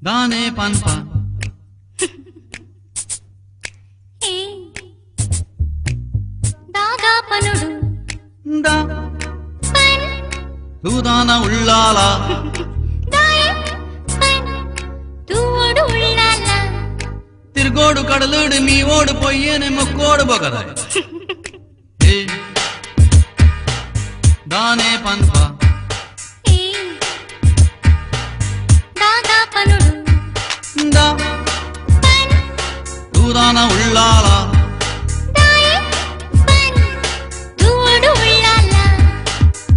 दाने पनपा दादा पनुडु दा पन तूदाना उल्लाला दाय पन तूवोडु उल्लाला तिरगोडु कडलुडु मी ओडु पोय्येने मुक्कोडु बगदाय दाने पनपा दादा पनुडु दा पन तूदाना उल्लाला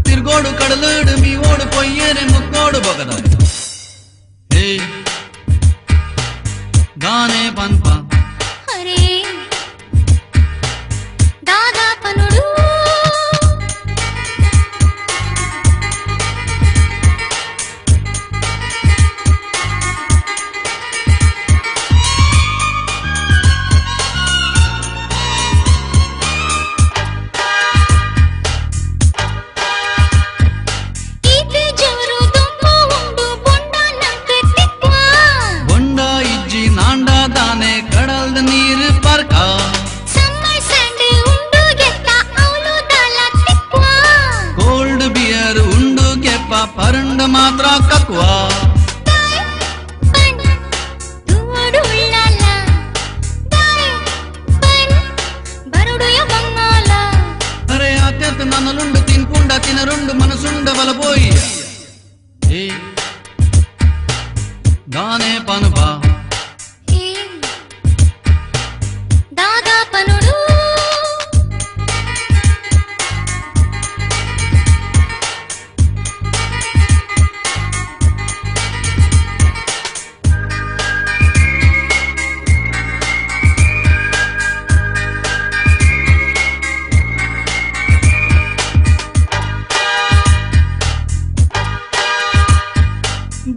तिरगोडु कडलुडु मी ओडु पोय्येने मुक्कोडु बगदाय दाने पनपा अरे दादा पनुडु परंड मात्रा कक्वा अरे आत्यत ननलुंड तिनकुंड तिनरुंड मनसुंड बलपोई दाने पनपा दादा पनुडु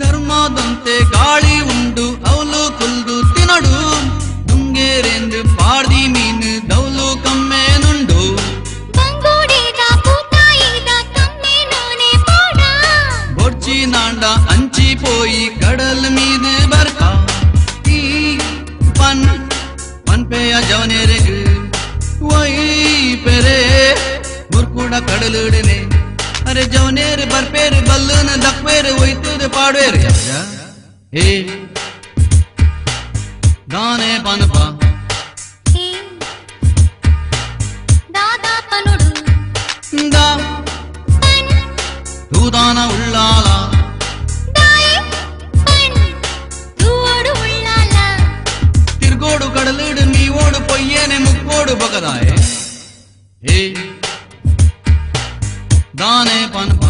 ಧರ್ಮದಂತೆ ಗಾಳಿ ಉಂಡು ಅವಲು ಕುಲ್ದು ತಿನಡು ದುಂಗೇರೆಂದು ಪಾಡ್ದಿ ಮೀನು ದೌಲು ಕಮ್ಮೇನುಂಡು ಬೊಡ್ಚಿ ನಾಂಡ ಅಂಚಿ ಪೋಯಿ ಕಡಲ್ ಮೀದು ಬರ್ಕ ಈ ಪನ್ ಪನ್ಪೆಯ ಜವನೇರೆಗು ವೈ ಪೆರೆ ಮುರ್ಕುಡ ಕಡಲುಡನೆ अरे जवनेर बरपेर बल्लन दक्वेर वैतुद पाडवेर दाने पनपा दादा पनुडु दा पन तूदाना उल्लाला दाय पन तूवोडु उल्लाला तिरगोडु कडलुडु मी ओडु पोय्येने मुक्कोडु बगदाय दाने पनपा